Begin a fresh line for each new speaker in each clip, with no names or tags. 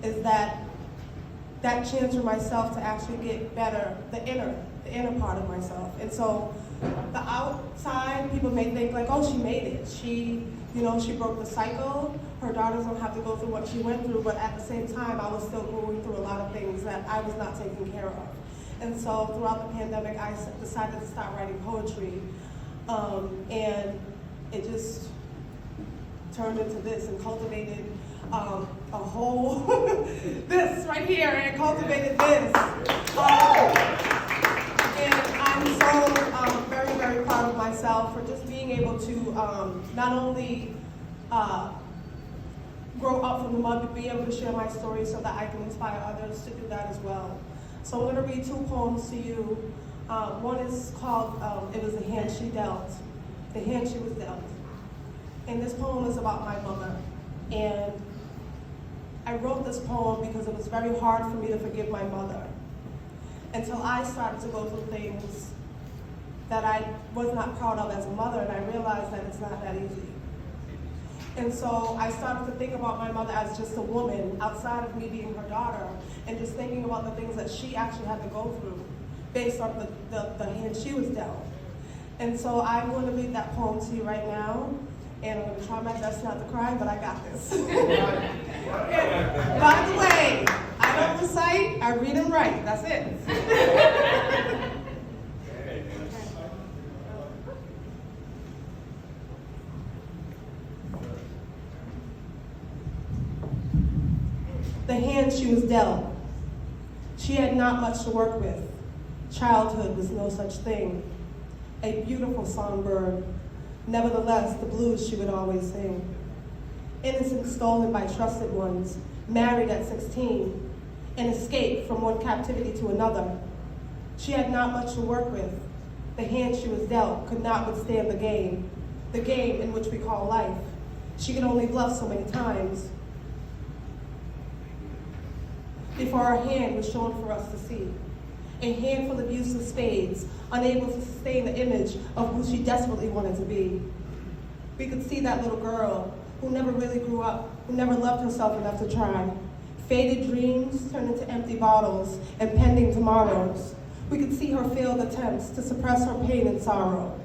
is that chance for myself to actually get better, the inner part of myself. And so the outside, people may think like, oh, she made it. She broke the cycle. Her daughters don't have to go through what she went through, but at the same time, I was still going through a lot of things that I was not taking care of. And so throughout the pandemic, I decided to start writing poetry. And it just turned into this and cultivated a whole, this right here, and cultivated this. And I'm so very, very proud of myself for just being able to not only grow up from the mud, but be able to share my story so that I can inspire others to do that as well. So I'm going to read 2 poems to you. One is called, it was the hand she dealt. The hand she was dealt. And this poem is about my mother. And I wrote this poem because it was very hard for me to forgive my mother until I started to go through things that I was not proud of as a mother, and I realized that it's not that easy. And so I started to think about my mother as just a woman outside of me being her daughter, and just thinking about the things that she actually had to go through based on the hand she was dealt. And so I'm going to read that poem to you right now, and I'm going to try my best not to cry, but I got this. By the way, I don't recite, I read and write, that's it. The hand she was dealt. She had not much to work with. Childhood was no such thing. A beautiful songbird. Nevertheless, the blues she would always sing. Innocence stolen by trusted ones. Married at 16. And escaped from one captivity to another. She had not much to work with. The hand she was dealt could not withstand the game in which we call life. She could only bluff so many times before her hand was shown for us to see. A handful of useless spades, unable to sustain the image of who she desperately wanted to be. We could see that little girl who never really grew up, who never loved herself enough to try. Faded dreams turned into empty bottles and pending tomorrows. We could see her failed attempts to suppress her pain and sorrow.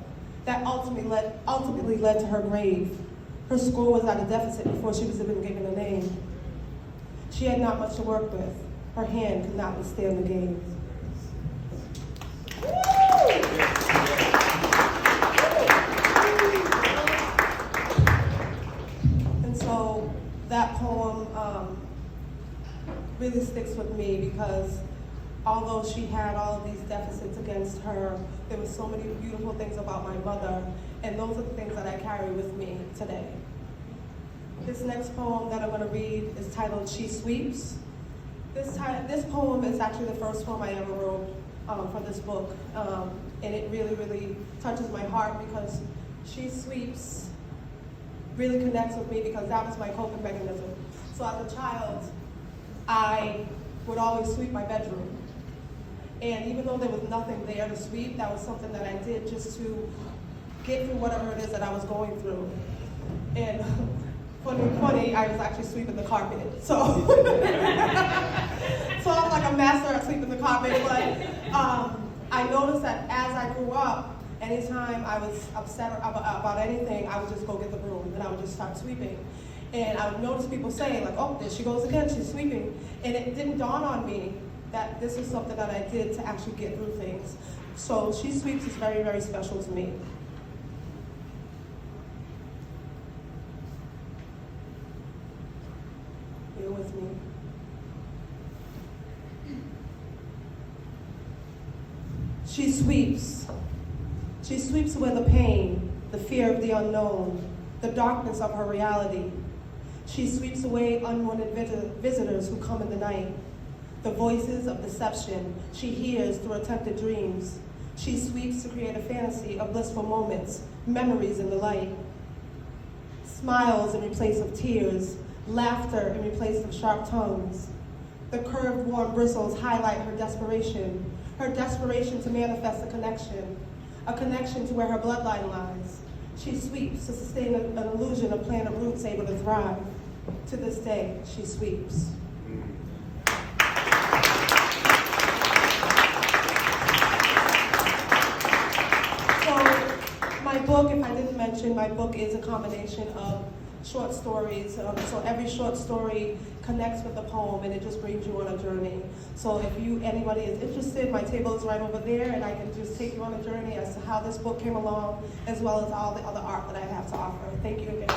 That ultimately led to her grave. Her score was at a deficit before she was even given a name. She had not much to work with. Her hand could not withstand the game. And so that poem really sticks with me because although she had all of these deficits against her, there were so many beautiful things about my mother, and those are the things that I carry with me today. This next poem that I'm going to read is titled She Sweeps. This poem is actually the first poem I ever wrote for this book, and it really, really touches my heart because She Sweeps really connects with me because that was my coping mechanism. So as a child, I would always sweep my bedroom. And even though there was nothing there to sweep, that was something that I did just to get through whatever it is that I was going through. And funny, I was actually sweeping the carpet. So I'm like a master at sweeping the carpet, but I noticed that as I grew up, anytime I was upset about anything, I would just go get the broom and I would just start sweeping. And I would notice people saying like, oh, there she goes again, she's sweeping. And it didn't dawn on me that this is something that I did to actually get through things. So She Sweeps is very, very special to me. Bear with me. She sweeps. She sweeps away the pain, the fear of the unknown, the darkness of her reality. She sweeps away unwanted visitors who come in the night, the voices of deception she hears through attempted dreams. She sweeps to create a fantasy of blissful moments, memories in the light. Smiles in replace of tears, laughter in replace of sharp tongues. The curved, warm bristles highlight her desperation to manifest a connection to where her bloodline lies. She sweeps to sustain an illusion of planet roots able to thrive. To this day, she sweeps. So my book, if I didn't mention, my book is a combination of short stories. So every short story connects with the poem, and it just brings you on a journey. So if anybody is interested, my table is right over there, and I can just take you on a journey as to how this book came along, as well as all the other art that I have to offer. Thank you again.